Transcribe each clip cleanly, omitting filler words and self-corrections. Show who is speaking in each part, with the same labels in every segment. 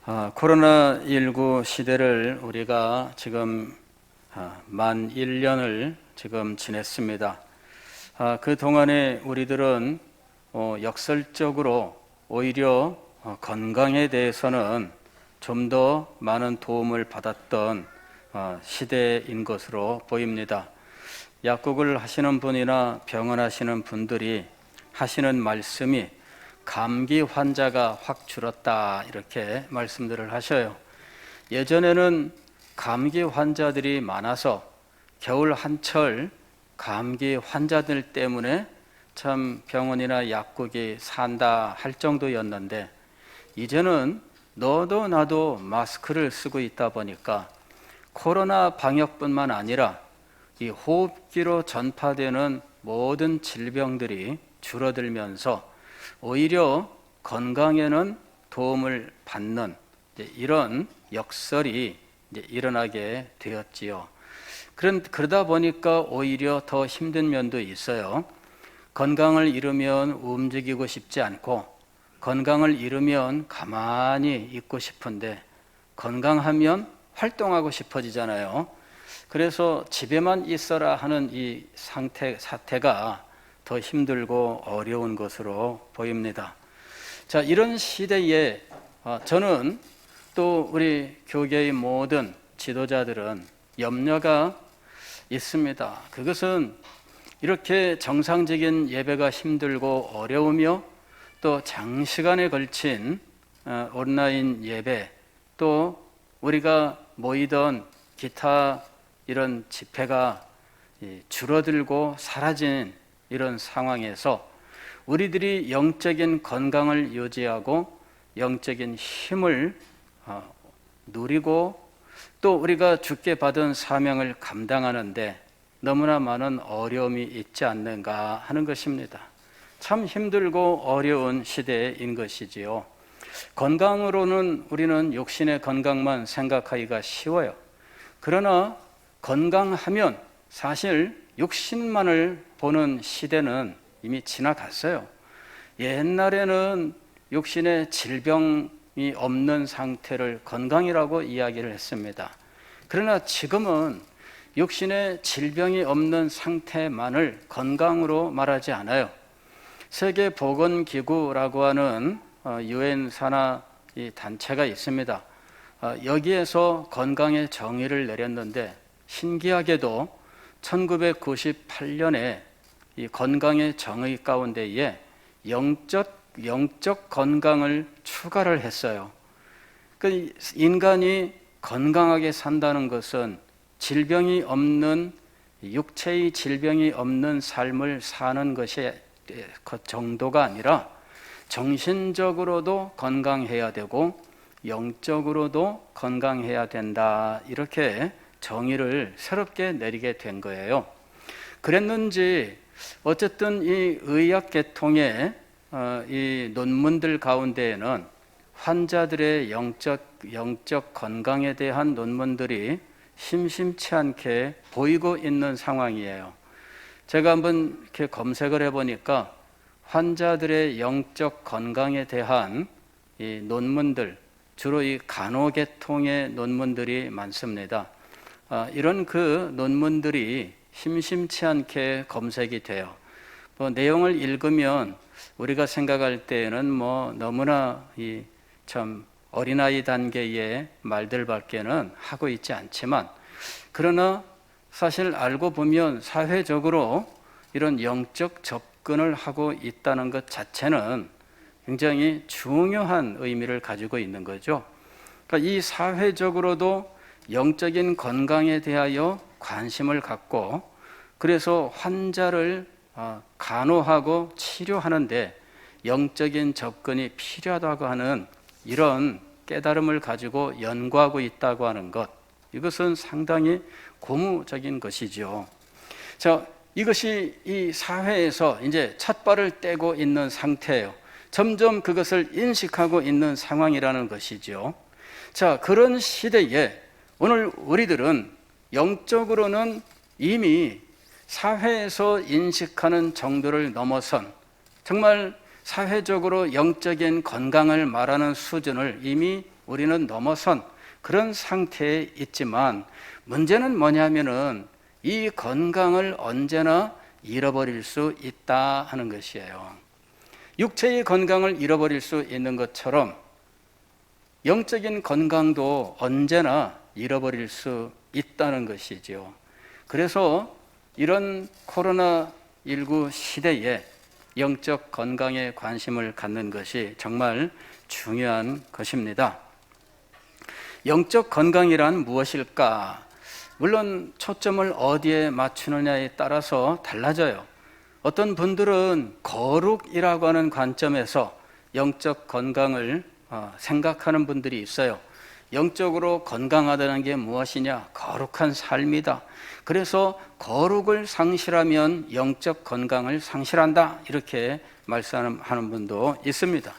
Speaker 1: 코로나19 시대를 우리가 지금 만 1년을 지금 지냈습니다. 그 동안에 우리들은 역설적으로 오히려 건강에 대해서는 좀 더 많은 도움을 받았던 시대인 것으로 보입니다. 약국을 하시는 분이나 병원하시는 분들이 하시는 말씀이 감기 환자가 확 줄었다 이렇게 말씀들을 하셔요. 예전에는 감기 환자들이 많아서 겨울 한철 감기 환자들 때문에 참 병원이나 약국이 산다 할 정도였는데, 이제는 너도 나도 마스크를 쓰고 있다 보니까 코로나 방역뿐만 아니라 이 호흡기로 전파되는 모든 질병들이 줄어들면서 오히려 건강에는 도움을 받는 이런 역설이 일어나게 되었지요. 그러다 보니까 오히려 더 힘든 면도 있어요. 건강을 잃으면 움직이고 싶지 않고, 건강을 잃으면 가만히 있고 싶은데, 건강하면 활동하고 싶어지잖아요. 그래서 집에만 있어라 하는 이 사태가 더 힘들고 어려운 것으로 보입니다. 자, 이런 시대에 저는 또 우리 교계의 모든 지도자들은 염려가 있습니다. 그것은 이렇게 정상적인 예배가 힘들고 어려우며 또 장시간에 걸친 온라인 예배, 또 우리가 모이던 기타 이런 집회가 줄어들고 사라진 이런 상황에서 우리들이 영적인 건강을 유지하고 영적인 힘을 누리고 또 우리가 주께 받은 사명을 감당하는데 너무나 많은 어려움이 있지 않는가 하는 것입니다. 참 힘들고 어려운 시대인 것이지요. 건강으로는 우리는 육신의 건강만 생각하기가 쉬워요. 그러나 건강하면 사실 육신만을 보는 시대는 이미 지나갔어요. 옛날에는 육신에 질병이 없는 상태를 건강이라고 이야기를 했습니다. 그러나 지금은 육신에 질병이 없는 상태만을 건강으로 말하지 않아요. 세계보건기구라고 하는 유엔 산하 단체가 있습니다. 여기에서 건강의 정의를 내렸는데, 신기하게도 1998년에 이 건강의 정의 가운데에 영적 건강을 추가를 했어요. 그 인간이 건강하게 산다는 것은 질병이 없는, 육체의 질병이 없는 삶을 사는 것이 그 정도가 아니라 정신적으로도 건강해야 되고 영적으로도 건강해야 된다, 이렇게 정의를 새롭게 내리게 된 거예요. 그랬는지 어쨌든 이 의학 계통의 이 논문들 가운데에는 환자들의 영적 건강에 대한 논문들이 심심치 않게 보이고 있는 상황이에요. 제가 한번 이렇게 검색을 해보니까 환자들의 영적 건강에 대한 이 논문들, 주로 이 간호계통의 논문들이 많습니다. 이런 그 논문들이 심심치 않게 검색이 돼요. 내용을 읽으면 우리가 생각할 때에는 너무나 참 어린아이 단계의 말들밖에는 하고 있지 않지만, 그러나 사실 알고 보면 사회적으로 이런 영적 접근을 하고 있다는 것 자체는 굉장히 중요한 의미를 가지고 있는 거죠. 그러니까 이 사회적으로도 영적인 건강에 대하여 관심을 갖고, 그래서 환자를 간호하고 치료하는데 영적인 접근이 필요하다고 하는 이런 깨달음을 가지고 연구하고 있다고 하는 것, 이것은 상당히 고무적인 것이죠. 자, 이것이 이 사회에서 이제 첫 발을 떼고 있는 상태예요. 점점 그것을 인식하고 있는 상황이라는 것이죠. 자, 그런 시대에 오늘 우리들은 영적으로는 이미 사회에서 인식하는 정도를 넘어선, 정말 사회적으로 영적인 건강을 말하는 수준을 이미 우리는 넘어선 그런 상태에 있지만 문제는 뭐냐면은 이 건강을 언제나 잃어버릴 수 있다 하는 것이에요. 육체의 건강을 잃어버릴 수 있는 것처럼 영적인 건강도 언제나 잃어버릴 수 있다는 것이지요. 그래서 이런 코로나19 시대에 영적 건강에 관심을 갖는 것이 정말 중요한 것입니다. 영적 건강이란 무엇일까? 물론 초점을 어디에 맞추느냐에 따라서 달라져요. 어떤 분들은 거룩이라고 하는 관점에서 영적 건강을 생각하는 분들이 있어요. 영적으로 건강하다는 게 무엇이냐? 거룩한 삶이다. 그래서 거룩을 상실하면 영적 건강을 상실한다. 이렇게 말씀하는 분도 있습니다.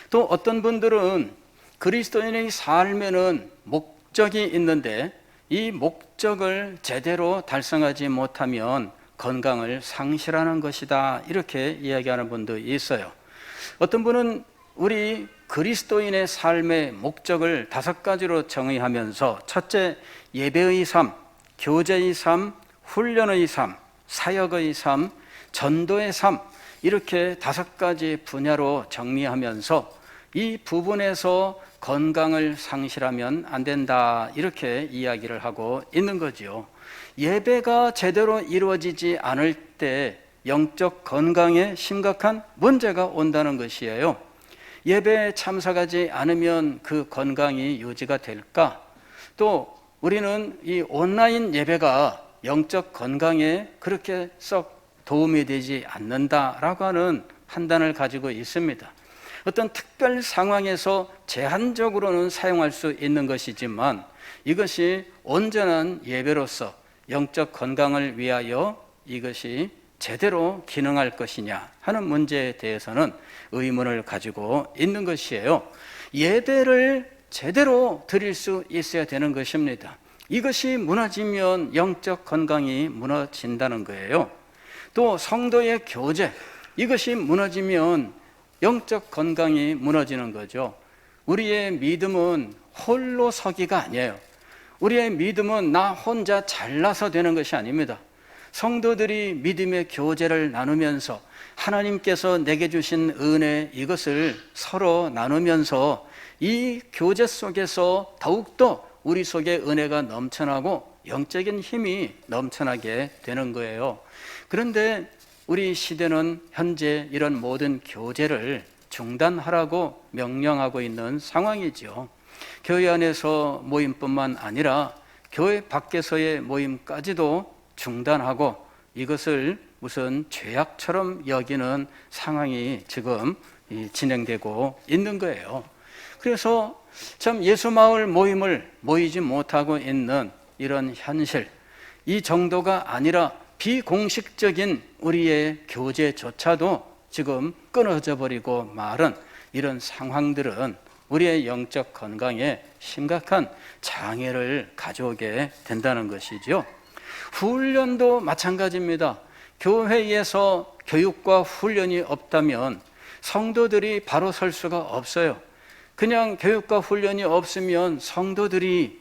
Speaker 1: 또 어떤 분들은 그리스도인의 삶에는 목적이 있는데 이 목적을 제대로 달성하지 못하면 건강을 상실하는 것이다. 이렇게 이야기하는 분도 있어요. 어떤 분은 우리 그리스도인의 삶의 목적을 5가지로 정의하면서 첫째, 예배의 삶, 교제의 삶, 훈련의 삶, 사역의 삶, 전도의 삶, 이렇게 5가지 분야로 정리하면서 이 부분에서 건강을 상실하면 안 된다, 이렇게 이야기를 하고 있는 거지요. 예배가 제대로 이루어지지 않을 때 영적 건강에 심각한 문제가 온다는 것이에요. 예배에 참석하지 않으면 그 건강이 유지가 될까? 또 우리는 이 온라인 예배가 영적 건강에 그렇게 썩 도움이 되지 않는다라고 하는 판단을 가지고 있습니다. 어떤 특별 상황에서 제한적으로는 사용할 수 있는 것이지만 이것이 온전한 예배로서 영적 건강을 위하여 이것이 제대로 기능할 것이냐 하는 문제에 대해서는 의문을 가지고 있는 것이에요. 예배를 제대로 드릴 수 있어야 되는 것입니다. 이것이 무너지면 영적 건강이 무너진다는 거예요. 또 성도의 교제, 이것이 무너지면 영적 건강이 무너지는 거죠. 우리의 믿음은 홀로 서기가 아니에요. 우리의 믿음은 나 혼자 잘나서 되는 것이 아닙니다. 성도들이 믿음의 교제를 나누면서 하나님께서 내게 주신 은혜, 이것을 서로 나누면서 이 교제 속에서 더욱더 우리 속에 은혜가 넘쳐나고 영적인 힘이 넘쳐나게 되는 거예요. 그런데 우리 시대는 현재 이런 모든 교제를 중단하라고 명령하고 있는 상황이죠. 교회 안에서 모임뿐만 아니라 교회 밖에서의 모임까지도 중단하고 이것을 무슨 죄악처럼 여기는 상황이 지금 진행되고 있는 거예요. 그래서 참 예수마을 모임을 모이지 못하고 있는 이런 현실, 이 정도가 아니라 비공식적인 우리의 교제조차도 지금 끊어져 버리고 말은 이런 상황들은 우리의 영적 건강에 심각한 장애를 가져오게 된다는 것이죠. 훈련도 마찬가지입니다. 교회에서 교육과 훈련이 없다면 성도들이 바로 설 수가 없어요. 그냥 교육과 훈련이 없으면 성도들이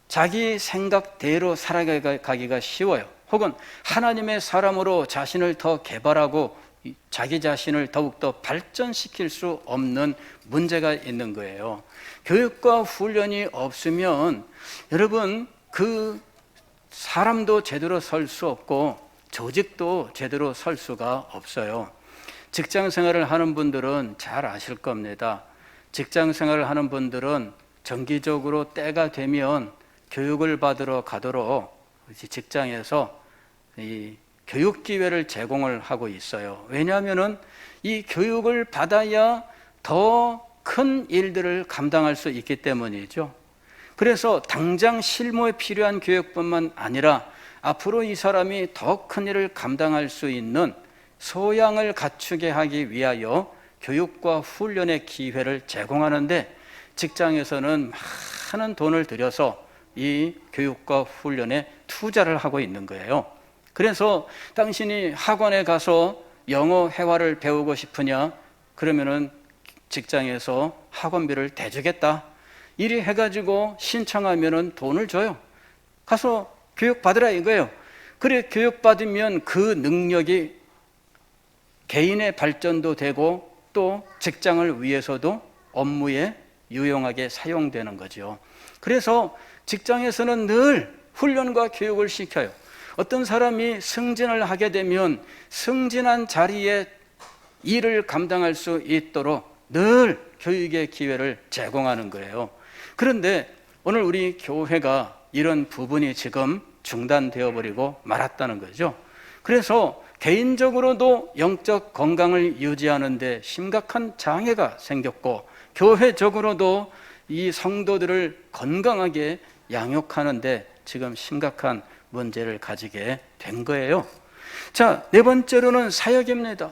Speaker 1: 자기 생각대로 살아가기가 쉬워요. 혹은 하나님의 사람으로 자신을 더 개발하고 자기 자신을 더욱더 발전시킬 수 없는 문제가 있는 거예요. 교육과 훈련이 없으면 여러분 그 사람도 제대로 설 수 없고 조직도 제대로 설 수가 없어요. 직장 생활을 하는 분들은 잘 아실 겁니다. 직장 생활을 하는 분들은 정기적으로 때가 되면 교육을 받으러 가도록 직장에서 이 교육 기회를 제공을 하고 있어요. 왜냐하면은 이 교육을 받아야 더 큰 일들을 감당할 수 있기 때문이죠. 그래서 당장 실무에 필요한 교육뿐만 아니라 앞으로 이 사람이 더 큰 일을 감당할 수 있는 소양을 갖추게 하기 위하여 교육과 훈련의 기회를 제공하는데 직장에서는 많은 돈을 들여서 이 교육과 훈련에 투자를 하고 있는 거예요. 그래서 당신이 학원에 가서 영어 회화를 배우고 싶으냐? 그러면은 직장에서 학원비를 대주겠다. 이리 해가지고 신청하면은 돈을 줘요. 가서 교육 받으라 이거예요. 그래 교육 받으면 그 능력이 개인의 발전도 되고 또 직장을 위해서도 업무에 유용하게 사용되는 거죠. 그래서 직장에서는 늘 훈련과 교육을 시켜요. 어떤 사람이 승진을 하게 되면 승진한 자리에 일을 감당할 수 있도록 늘 교육의 기회를 제공하는 거예요. 그런데 오늘 우리 교회가 이런 부분이 지금 중단되어 버리고 말았다는 거죠. 그래서 개인적으로도 영적 건강을 유지하는 데 심각한 장애가 생겼고 교회적으로도 이 성도들을 건강하게 양육하는 데 지금 심각한 문제를 가지게 된 거예요. 자, 네 번째로는 사역입니다.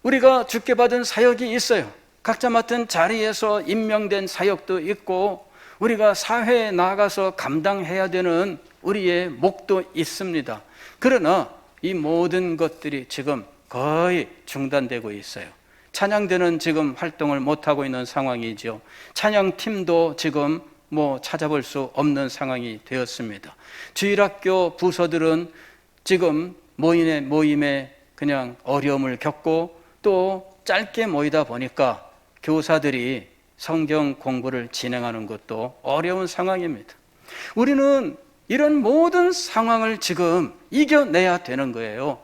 Speaker 1: 우리가 주께 받은 사역이 있어요. 각자 맡은 자리에서 임명된 사역도 있고 우리가 사회에 나가서 감당해야 되는 우리의 몫도 있습니다. 그러나 이 모든 것들이 지금 거의 중단되고 있어요. 찬양대는 지금 활동을 못하고 있는 상황이죠. 찬양팀도 지금 찾아볼 수 없는 상황이 되었습니다. 주일학교 부서들은 지금 모임에 그냥 어려움을 겪고 또 짧게 모이다 보니까 교사들이 성경 공부를 진행하는 것도 어려운 상황입니다. 우리는 이런 모든 상황을 지금 이겨내야 되는 거예요.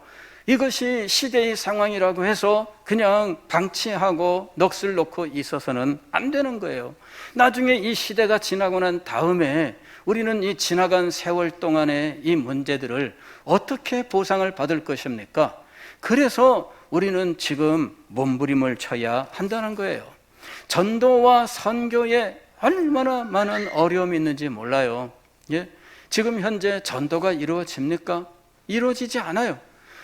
Speaker 1: 이것이 시대의 상황이라고 해서 그냥 방치하고 넋을 놓고 있어서는 안 되는 거예요. 나중에 이 시대가 지나고 난 다음에 우리는 이 지나간 세월 동안의 이 문제들을 어떻게 보상을 받을 것입니까? 그래서 우리는 지금 몸부림을 쳐야 한다는 거예요. 전도와 선교에 얼마나 많은 어려움이 있는지 몰라요. 예? 지금 현재 전도가 이루어집니까? 이루어지지 않아요.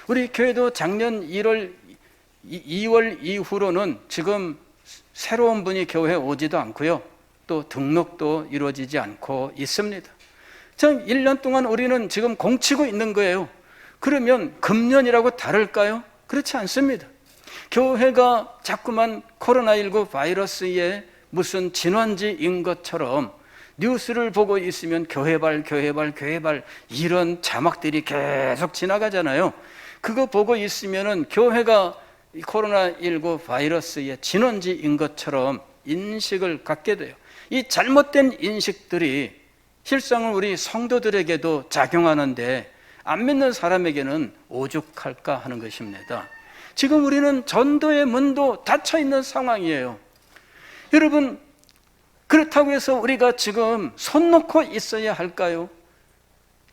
Speaker 1: 우리 교회도 작년 2월 이후로는 지금 새로운 분이 교회에 오지도 않고요. 또 등록도 이루어지지 않고 있습니다. 참 1년 동안 우리는 지금 공치고 있는 거예요. 그러면 금년이라고 다를까요? 그렇지 않습니다. 교회가 자꾸만 코로나19 바이러스의 무슨 진원지인 것처럼 뉴스를 보고 있으면 교회발 이런 자막들이 계속 지나가잖아요. 그거 보고 있으면은 교회가 코로나19 바이러스의 진원지인 것처럼 인식을 갖게 돼요. 이 잘못된 인식들이 실상은 우리 성도들에게도 작용하는데 안 믿는 사람에게는 오죽할까 하는 것입니다. 지금 우리는 전도의 문도 닫혀 있는 상황이에요. 여러분, 그렇다고 해서 우리가 지금 손 놓고 있어야 할까요?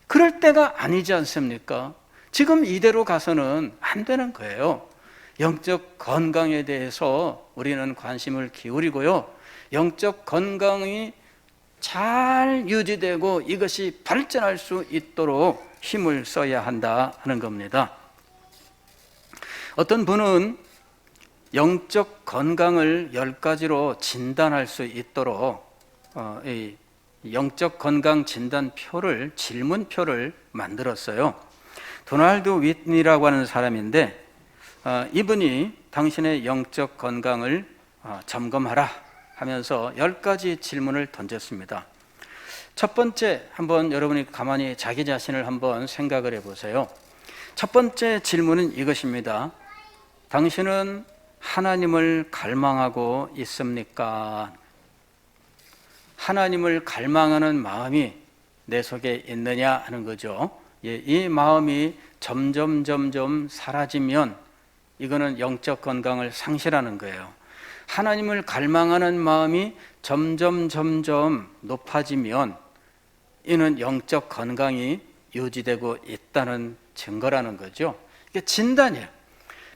Speaker 1: 그럴 때가 아니지 않습니까? 지금 이대로 가서는 안 되는 거예요. 영적 건강에 대해서 우리는 관심을 기울이고요. 영적 건강이 잘 유지되고 이것이 발전할 수 있도록 힘을 써야 한다 하는 겁니다. 어떤 분은 영적 건강을 10가지로 진단할 수 있도록 이 영적 건강 진단표를, 질문표를 만들었어요. 도널드 윗니라고 하는 사람인데 이분이 당신의 영적 건강을 점검하라 하면서 10가지 질문을 던졌습니다. 첫 번째, 한번 여러분이 가만히 자기 자신을 한번 생각을 해보세요. 첫 번째 질문은 이것입니다. 당신은 하나님을 갈망하고 있습니까? 하나님을 갈망하는 마음이 내 속에 있느냐 하는 거죠. 이 마음이 점점 사라지면 이거는 영적 건강을 상실하는 거예요. 하나님을 갈망하는 마음이 점점 높아지면 이는 영적 건강이 유지되고 있다는 증거라는 거죠. 이게 진단이에요.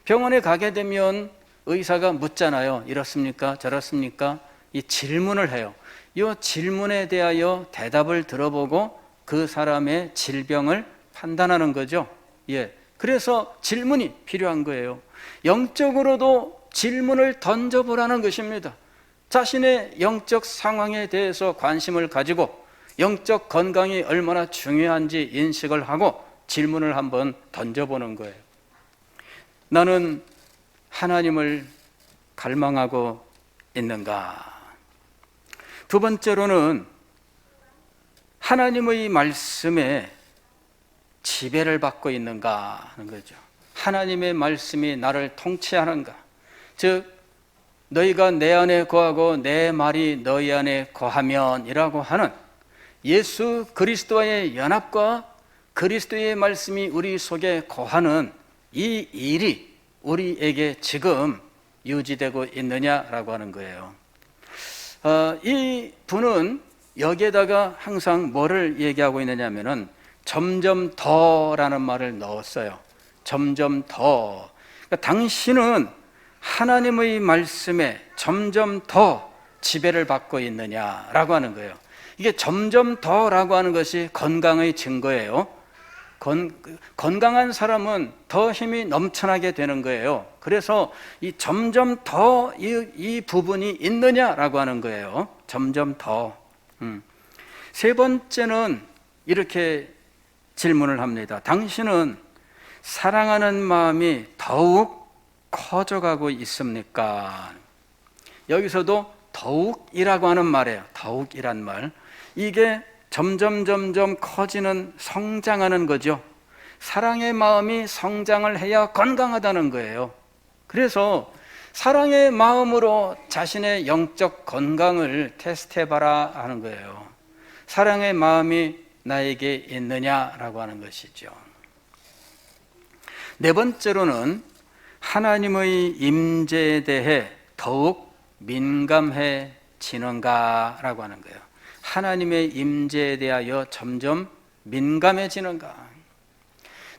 Speaker 1: 병원에 가게 되면 의사가 묻잖아요. 이렇습니까? 저렇습니까? 이 질문을 해요. 이 질문에 대하여 대답을 들어보고 그 사람의 질병을 판단하는 거죠. 예. 그래서 질문이 필요한 거예요. 영적으로도 질문을 던져보라는 것입니다. 자신의 영적 상황에 대해서 관심을 가지고 영적 건강이 얼마나 중요한지 인식을 하고 질문을 한번 던져보는 거예요. 나는 하나님을 갈망하고 있는가? 두 번째로는 하나님의 말씀에 지배를 받고 있는가 하는 거죠. 하나님의 말씀이 나를 통치하는가. 즉 너희가 내 안에 거하고 내 말이 너희 안에 거하면 이라고 하는 예수 그리스도와의 연합과 그리스도의 말씀이 우리 속에 거하는 이 일이 우리에게 지금 유지되고 있느냐라고 하는 거예요. 이 분은 여기에다가 항상 뭐를 얘기하고 있느냐면은 점점 더라는 말을 넣었어요. 점점 더. 그러니까 당신은 하나님의 말씀에 점점 더 지배를 받고 있느냐라고 하는 거예요. 이게 점점 더라고 하는 것이 건강의 증거예요. 건강한 사람은 더 힘이 넘쳐나게 되는 거예요. 그래서 이 점점 더 이 부분이 있느냐라고 하는 거예요. 점점 더. 세 번째는 이렇게 질문을 합니다. 당신은 사랑하는 마음이 더욱 커져가고 있습니까? 여기서도 더욱이라고 하는 말이에요. 더욱이란 말. 이게 점점 커지는, 성장하는 거죠. 사랑의 마음이 성장을 해야 건강하다는 거예요. 그래서 사랑의 마음으로 자신의 영적 건강을 테스트해봐라 하는 거예요. 사랑의 마음이 나에게 있느냐라고 하는 것이죠. 네 번째로는 하나님의 임재에 대해 더욱 민감해지는가라고 하는 거예요. 하나님의 임재에 대하여 점점 민감해지는가.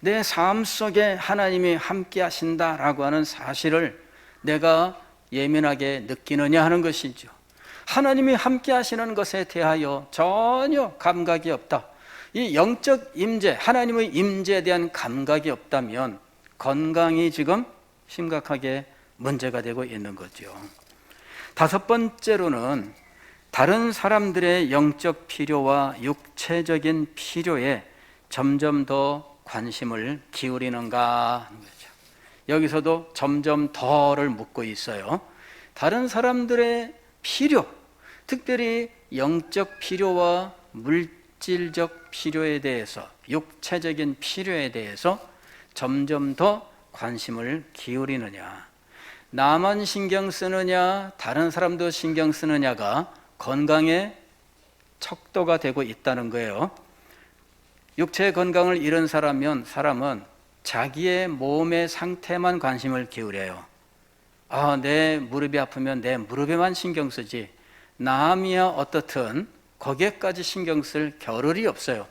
Speaker 1: 내 삶 속에 하나님이 함께 하신다라고 하는 사실을 내가 예민하게 느끼느냐 하는 것이죠. 하나님이 함께 하시는 것에 대하여 전혀 감각이 없다. 이 영적 임재, 하나님의 임재에 대한 감각이 없다면 건강이 지금 심각하게 문제가 되고 있는 거죠. 다섯 번째로는 다른 사람들의 영적 필요와 육체적인 필요에 점점 더 관심을 기울이는가 하는 거죠. 여기서도 점점 더를 묻고 있어요. 다른 사람들의 필요, 특별히 영적 필요와 물질적 필요에 대해서, 육체적인 필요에 대해서 점점 더 관심을 기울이느냐. 나만 신경 쓰느냐, 다른 사람도 신경 쓰느냐가 건강의 척도가 되고 있다는 거예요. 육체의 건강을 잃은 사람은 자기의 몸의 상태만 관심을 기울여요. 내 무릎이 아프면 내 무릎에만 신경 쓰지 남이야 어떻든 거기에까지 신경 쓸 겨를이 없어요.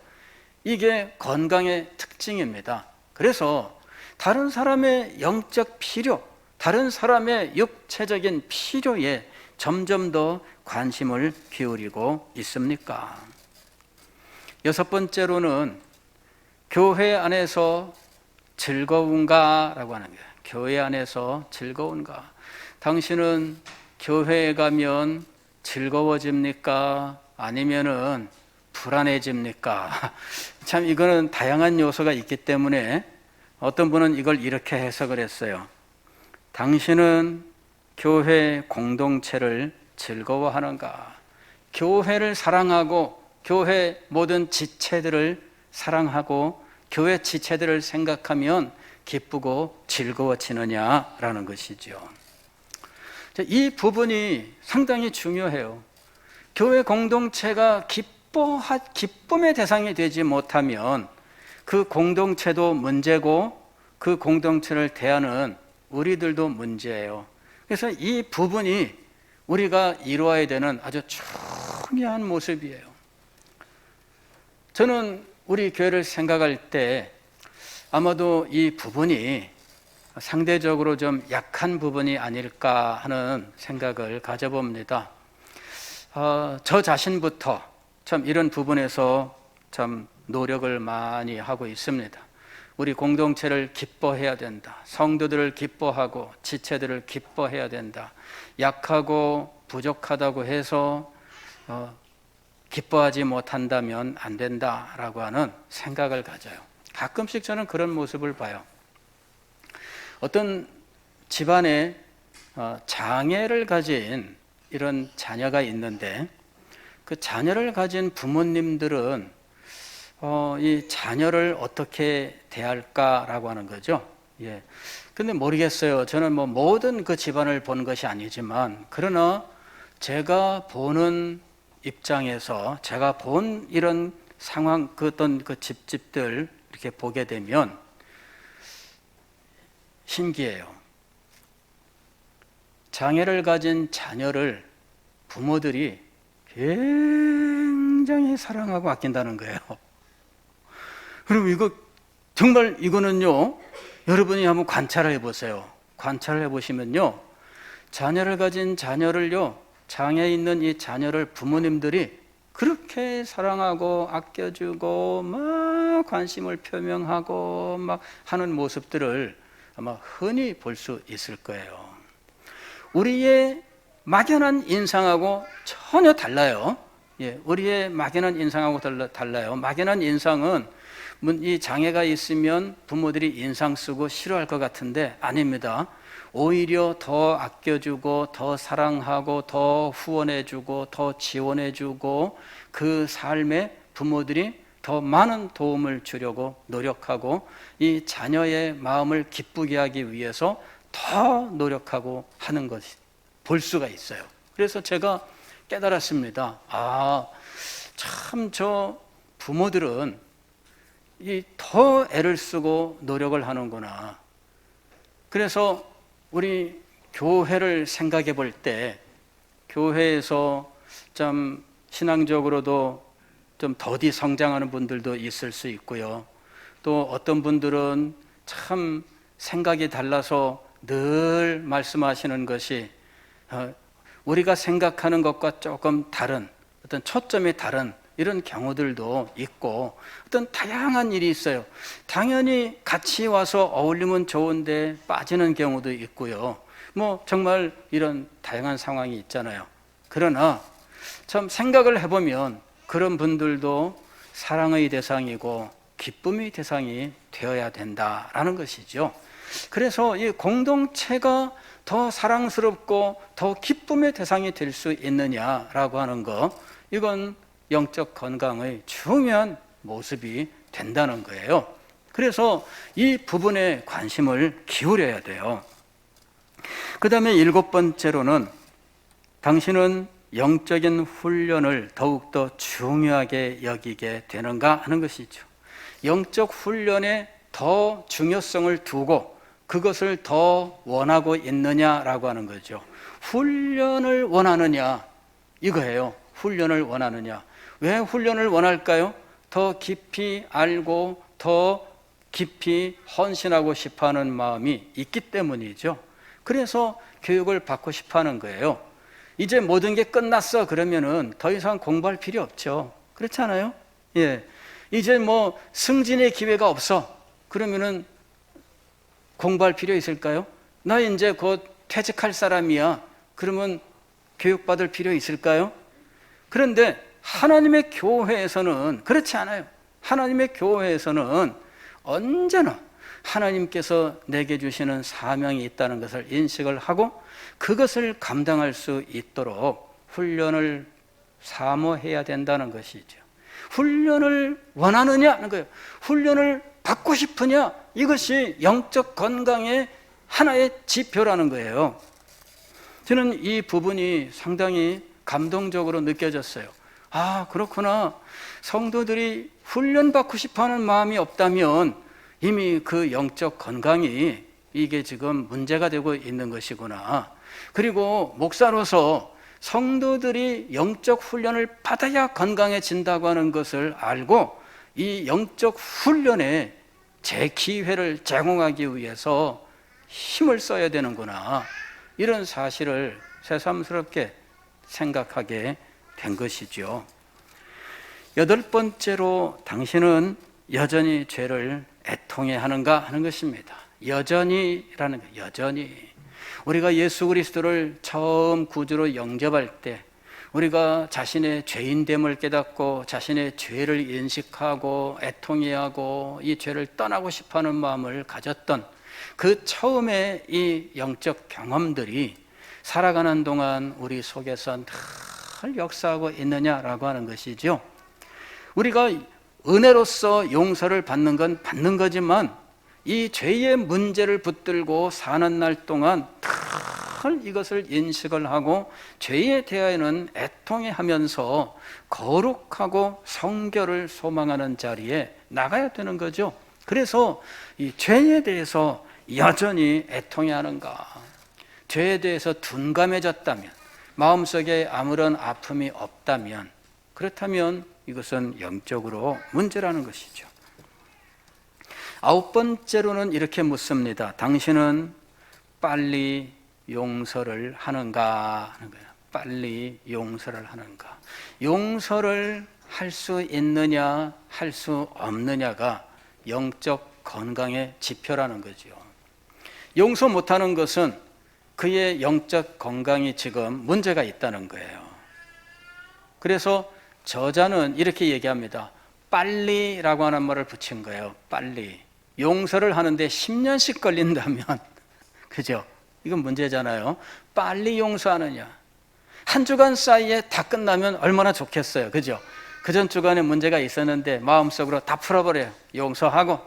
Speaker 1: 이게 건강의 특징입니다. 그래서 다른 사람의 영적 필요, 다른 사람의 육체적인 필요에 점점 더 관심을 기울이고 있습니까? 여섯 번째로는 교회 안에서 즐거운가라고 하는 거예요. 교회 안에서 즐거운가? 당신은 교회에 가면 즐거워집니까? 아니면은 불안해집니까? 참 이거는 다양한 요소가 있기 때문에 어떤 분은 이걸 이렇게 해석을 했어요. 당신은 교회 공동체를 즐거워하는가? 교회를 사랑하고 교회 모든 지체들을 사랑하고 교회 지체들을 생각하면 기쁘고 즐거워지느냐라는 것이죠. 이 부분이 상당히 중요해요. 교회 공동체가 기쁨의 대상이 되지 못하면 그 공동체도 문제고 그 공동체를 대하는 우리들도 문제예요. 그래서 이 부분이 우리가 이루어야 되는 아주 중요한 모습이에요. 저는 우리 교회를 생각할 때 아마도 이 부분이 상대적으로 좀 약한 부분이 아닐까 하는 생각을 가져봅니다. 저 자신부터 참 이런 부분에서 참 노력을 많이 하고 있습니다. 우리 공동체를 기뻐해야 된다. 성도들을 기뻐하고 지체들을 기뻐해야 된다. 약하고 부족하다고 해서 기뻐하지 못한다면 안 된다라고 하는 생각을 가져요. 가끔씩 저는 그런 모습을 봐요. 어떤 집안에 장애를 가진 이런 자녀가 있는데 그 자녀를 가진 부모님들은 이 자녀를 어떻게 대할까라고 하는 거죠. 예. 근데 모르겠어요. 저는 뭐 모든 그 집안을 본 것이 아니지만, 그러나 제가 보는 입장에서 제가 본 이런 상황, 그 어떤 그 집들 이렇게 보게 되면 신기해요. 장애를 가진 자녀를 부모들이 굉장히 사랑하고 아낀다는 거예요. 그럼 이거 정말 이거는요, 여러분이 한번 관찰을 해보세요. 관찰을 해보시면요, 자녀를 가진 자녀를요, 장애 있는 이 자녀를 부모님들이 그렇게 사랑하고 아껴주고 막 관심을 표명하고 막 하는 모습들을 아마 흔히 볼 수 있을 거예요. 우리의 막연한 인상하고 전혀 달라요. 예, 우리의 막연한 인상하고 달라요. 막연한 인상은 이 장애가 있으면 부모들이 인상 쓰고 싫어할 것 같은데 아닙니다. 오히려 더 아껴주고 더 사랑하고 더 후원해주고 더 지원해주고 그 삶에 부모들이 더 많은 도움을 주려고 노력하고 이 자녀의 마음을 기쁘게 하기 위해서 더 노력하고 하는 것이 볼 수가 있어요. 그래서 제가 깨달았습니다. 참 저 부모들은 이 더 애를 쓰고 노력을 하는구나. 그래서 우리 교회를 생각해 볼 때 교회에서 좀 신앙적으로도 좀 더디 성장하는 분들도 있을 수 있고요. 또 어떤 분들은 참 생각이 달라서 늘 말씀하시는 것이 우리가 생각하는 것과 조금 다른 어떤 초점이 다른 이런 경우들도 있고 어떤 다양한 일이 있어요. 당연히 같이 와서 어울리면 좋은데 빠지는 경우도 있고요. 뭐 정말 이런 다양한 상황이 있잖아요. 그러나 참 생각을 해보면 그런 분들도 사랑의 대상이고 기쁨의 대상이 되어야 된다라는 것이죠. 그래서 이 공동체가 더 사랑스럽고 더 기쁨의 대상이 될 수 있느냐라고 하는 거, 이건 영적 건강의 중요한 모습이 된다는 거예요. 그래서 이 부분에 관심을 기울여야 돼요. 그 다음에 7번째로는 당신은 영적인 훈련을 더욱더 중요하게 여기게 되는가 하는 것이죠. 영적 훈련에 더 중요성을 두고 그것을 더 원하고 있느냐라고 하는 거죠. 훈련을 원하느냐 이거예요. 훈련을 원하느냐. 왜 훈련을 원할까요? 더 깊이 알고 더 깊이 헌신하고 싶어하는 마음이 있기 때문이죠. 그래서 교육을 받고 싶어하는 거예요. 이제 모든 게 끝났어 그러면은 더 이상 공부할 필요 없죠. 그렇지 않아요? 예. 이제 뭐 승진의 기회가 없어 그러면은 공부할 필요 있을까요? 나 이제 곧 퇴직할 사람이야. 그러면 교육받을 필요 있을까요? 그런데 하나님의 교회에서는 그렇지 않아요. 하나님의 교회에서는 언제나 하나님께서 내게 주시는 사명이 있다는 것을 인식을 하고 그것을 감당할 수 있도록 훈련을 사모해야 된다는 것이죠. 훈련을 원하느냐는 거예요. 훈련을 받고 싶으냐? 이것이 영적 건강의 하나의 지표라는 거예요. 저는 이 부분이 상당히 감동적으로 느껴졌어요. 그렇구나. 성도들이 훈련받고 싶어하는 마음이 없다면 이미 그 영적 건강이 이게 지금 문제가 되고 있는 것이구나. 그리고 목사로서 성도들이 영적 훈련을 받아야 건강해진다고 하는 것을 알고 이 영적 훈련에 제 기회를 제공하기 위해서 힘을 써야 되는구나. 이런 사실을 새삼스럽게 생각하게 된 것이죠. 8번째로 당신은 여전히 죄를 애통해 하는가 하는 것입니다. 여전히라는 거, 여전히. 우리가 예수 그리스도를 처음 구주로 영접할 때 우리가 자신의 죄인됨을 깨닫고 자신의 죄를 인식하고 애통해하고 이 죄를 떠나고 싶어하는 마음을 가졌던 그 처음의 이 영적 경험들이 살아가는 동안 우리 속에서 잘 역사하고 있느냐라고 하는 것이죠. 우리가 은혜로서 용서를 받는 건 받는 거지만 이 죄의 문제를 붙들고 사는 날 동안 늘 이것을 인식을 하고 죄에 대하여는 애통해하면서 거룩하고 성결을 소망하는 자리에 나가야 되는 거죠. 그래서 이 죄에 대해서 여전히 애통해하는가, 죄에 대해서 둔감해졌다면, 마음속에 아무런 아픔이 없다면, 그렇다면 이것은 영적으로 문제라는 것이죠. 9번째로는 이렇게 묻습니다. 당신은 빨리 용서를 하는가 하는 거예요. 빨리 용서를 하는가. 용서를 할 수 있느냐 할 수 없느냐가 영적 건강의 지표라는 거죠. 용서 못하는 것은 그의 영적 건강이 지금 문제가 있다는 거예요. 그래서 저자는 이렇게 얘기합니다. 빨리라고 하는 말을 붙인 거예요. 빨리. 용서를 하는데 10년씩 걸린다면 그죠? 이건 문제잖아요. 빨리 용서하느냐. 한 주간 사이에 다 끝나면 얼마나 좋겠어요. 그죠? 그 전 주간에 문제가 있었는데 마음속으로 다 풀어버려요. 용서하고.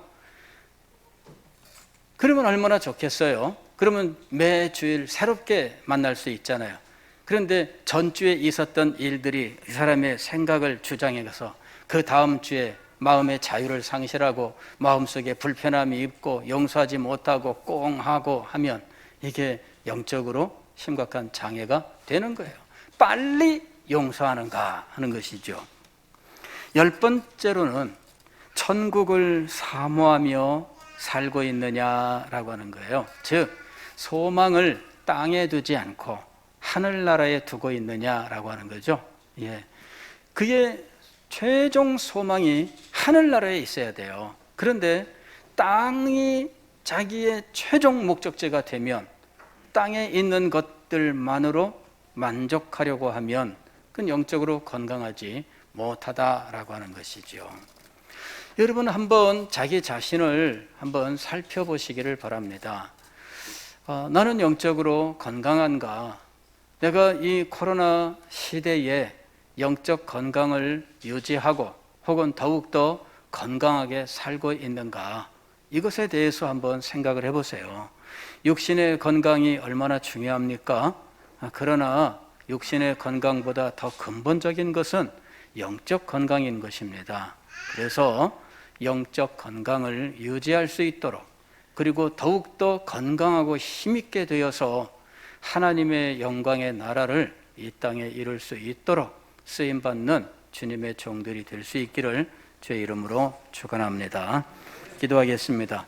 Speaker 1: 그러면 얼마나 좋겠어요. 그러면 매주일 새롭게 만날 수 있잖아요. 그런데 전주에 있었던 일들이 이 사람의 생각을 주장해서 그 다음 주에 마음의 자유를 상실하고 마음속에 불편함이 있고 용서하지 못하고 꽁하고 하면 이게 영적으로 심각한 장애가 되는 거예요. 빨리 용서하는가 하는 것이죠. 10번째로는 천국을 사모하며 살고 있느냐라고 하는 거예요. 즉 소망을 땅에 두지 않고 하늘나라에 두고 있느냐라고 하는 거죠. 예. 그의 최종 소망이 하늘나라에 있어야 돼요. 그런데 땅이 자기의 최종 목적지가 되면 땅에 있는 것들만으로 만족하려고 하면 그건 영적으로 건강하지 못하다라고 하는 것이죠. 여러분 한번 자기 자신을 한번 살펴보시기를 바랍니다. 나는 영적으로 건강한가? 내가 이 코로나 시대에 영적 건강을 유지하고 혹은 더욱더 건강하게 살고 있는가? 이것에 대해서 한번 생각을 해보세요. 육신의 건강이 얼마나 중요합니까? 그러나 육신의 건강보다 더 근본적인 것은 영적 건강인 것입니다. 그래서 영적 건강을 유지할 수 있도록 그리고 더욱더 건강하고 힘있게 되어서 하나님의 영광의 나라를 이 땅에 이룰 수 있도록 쓰임받는 주님의 종들이 될 수 있기를 주의 이름으로 축원합니다. 기도하겠습니다.